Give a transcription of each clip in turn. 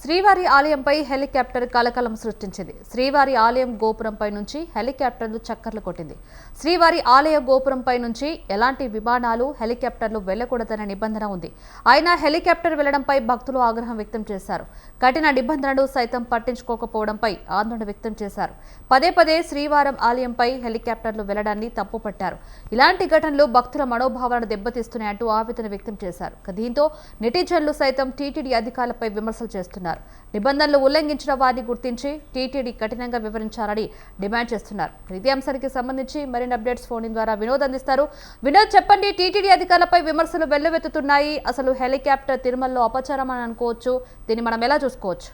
శ్రీవారి ఆలయంపై హెలికాప్టర్ కలకలం సృష్టించింది. శ్రీవారి ఆలయం గోపురంపై నుంచి హెలికాప్టర్లు చక్కర్లు కొట్టింది. శ్రీవారి ఆలయ గోపురంపై నుంచి ఎలాంటి విమానాలు, హెలికాప్టర్లు వెళ్లకూడదనే నిబంధన ఉంది. అయినా హెలికాప్టర్ వెళ్లడంపై భక్తులు ఆగ్రహం వ్యక్తం చేశారు. కఠిన నిబంధనలు సైతం పట్టించుకోకపోవడంపై ఆందోళన వ్యక్తం చేశారు. పదే పదే శ్రీవారం ఆలయంపై హెలికాప్టర్లు వెళ్లడాన్ని తప్పుపట్టారు. ఇలాంటి ఘటనలు భక్తుల మనోభావాలను దెబ్బతీస్తున్నాయంటూ ఆవేదన వ్యక్తం చేశారు. దీంతో నెటిజన్లు సైతం టీటీడీ అధికారులపై విమర్శలు చేస్తున్నారు. నిబంధనలు ఉల్లంఘించిన వారిని గుర్తించి టీటీడీ కఠినంగా వివరించాలని డిమాండ్ చేస్తున్నారు. ఇదే అంశానికి సంబంధించి మరిన్ని అప్డేట్స్ ఫోన్ ద్వారా వినోద్ అందిస్తారు. వినోద్, చెప్పండి, టీటీడీ అధికారులపై విమర్శలు వెల్లువెత్తుతున్నాయి. అసలు హెలికాప్టర్ తిరుమలలో అపచారం అని అనుకోవచ్చు, దీన్ని మనం ఎలా చూసుకోవచ్చు?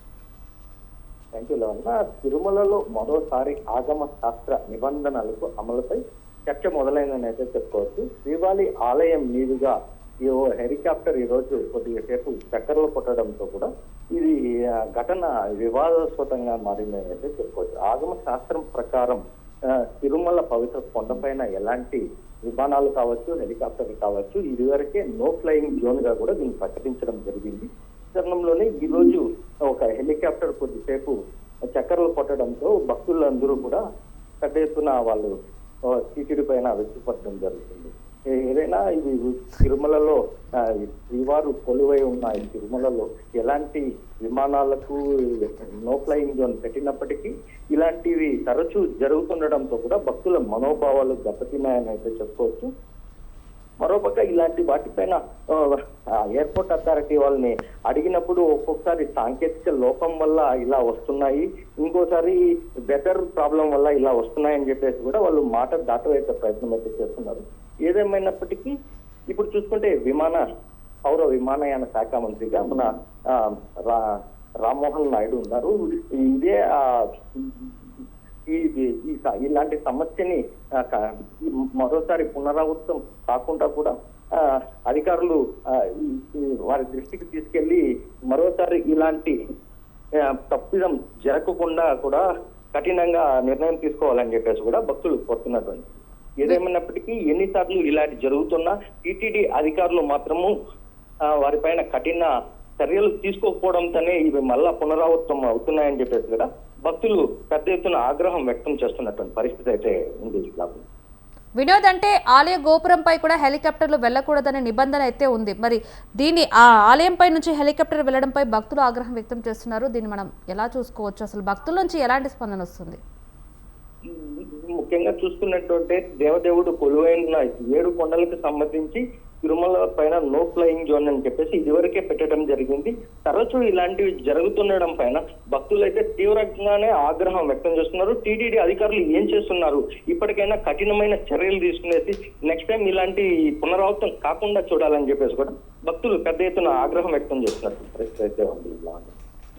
తిరుమలలో మరోసారి ఆగమ శాస్త్ర నిబంధనలకు అమలుపై చర్చ మొదలైందని అయితే చెప్పుకోవచ్చు. శ్రీవారి ఆలయం మీదుగా ఈ హెలికాప్టర్ ఈ రోజు కొద్దిగా సేపు చక్కర్లు కొట్టడంతో కూడా ఇది ఘటన వివాదాస్పదంగా మారిందని అయితే చెప్పుకోవచ్చు. ఆగమ శాస్త్రం ప్రకారం తిరుమల పవిత్ర కొండపైన ఎలాంటి విమానాలు కావచ్చు, హెలికాప్టర్లు కావచ్చు, ఇదివరకే నో ఫ్లయింగ్ జోన్ గా కూడా దీన్ని ప్రకటించడం జరిగింది. తరుణంలోనే ఈ రోజు ఒక హెలికాప్టర్ కొద్దిసేపు చక్కర్లు కొట్టడంతో భక్తులందరూ కూడా పెద్ద ఎత్తున వాళ్ళు టీటీడీ పైన వెచ్చిపడడం జరుగుతుంది. ఏదైనా ఇది తిరుమలలో శ్రీవారు కొలువై ఉన్నాయి. తిరుమలలో ఎలాంటి విమానాలకు నో ఫ్లయింగ్ జోన్ పెట్టినప్పటికీ ఇలాంటివి తరచూ జరుగుతుండడంతో కూడా భక్తుల మనోభావాలు దెబ్బతిన్నాయని అయితే చెప్పుకోవచ్చు. మరోపక్క ఇలాంటి వాటిపైన ఎయిర్పోర్ట్ అథారిటీ వాళ్ళని అడిగినప్పుడు ఒక్కొక్కసారి సాంకేతిక లోపం వల్ల ఇలా వస్తున్నాయి, ఇంకోసారి వెదర్ ప్రాబ్లం వల్ల ఇలా వస్తున్నాయని చెప్పేసి కూడా వాళ్ళు మాట దాటవేసే ప్రయత్నం అయితే చేస్తున్నారు. ఏదేమైనప్పటికీ ఇప్పుడు చూసుకుంటే పౌర విమానయాన శాఖ మంత్రిగా మన రామ్మోహన్ నాయుడు ఉన్నారు. ఇదే ఇలాంటి సమస్యని మరోసారి పునరావృతం కాకుండా కూడా అధికారులు వారి దృష్టికి తీసుకెళ్లి మరోసారి ఇలాంటి తప్పిదం జరగకుండా కూడా కఠినంగా నిర్ణయం తీసుకోవాలని చెప్పేసి కూడా భక్తులు కోరుతున్నటువంటి. ఏదేమైనప్పటికీ ఎన్నిసార్లు ఇలాంటి జరుగుతున్నా టీటీడీ అధికారులు మాత్రము వారిపైన కఠిన చర్యలు తీసుకోకపోవడంతోనే ఇవి మళ్ళా పునరావృతం అవుతున్నాయని చెప్పేసి కూడా భక్తులు పెద్ద ఎత్తున ఆగ్రహం వ్యక్తం చేస్తున్నటువంటి పరిస్థితి అయితే ఉంది. వినోద్, అంటే ఆలయ గోపురంపై కూడా హెలికాప్టర్లు వెళ్లకూడదనే నిబంధన అయితే ఉంది. మరి దీన్ని ఆ ఆలయంపై నుంచి హెలికాప్టర్ వెళ్లడంపై భక్తులు ఆగ్రహం వ్యక్తం చేస్తున్నారు. దీన్ని మనం ఎలా చూసుకోవచ్చు? అసలు భక్తుల నుంచి ఎలాంటి స్పందన వస్తుంది? ముఖ్యంగా చూసుకున్నట్టుంటే దేవదేవుడు కొలువైన 7 కొండలకు సంబంధించి తిరుమల పైన నో ఫ్లయింగ్ జోన్ అని చెప్పేసి ఇదివరకే పెట్టడం జరిగింది. తరచూ ఇలాంటివి జరుగుతుండడం పైన భక్తులైతే తీవ్రంగానే ఆగ్రహం వ్యక్తం చేస్తున్నారు. టీటీడీ అధికారులు ఏం చేస్తున్నారు? ఇప్పటికైనా కఠినమైన చర్యలు తీసుకునేసి నెక్స్ట్ టైం ఇలాంటి పునరావృతం కాకుండా చూడాలని చెప్పేసి కూడా భక్తులు పెద్ద ఎత్తున ఆగ్రహం వ్యక్తం చేస్తున్నారు పరిస్థితి అయితే ఉంది.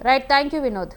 Right, thank you Vinod.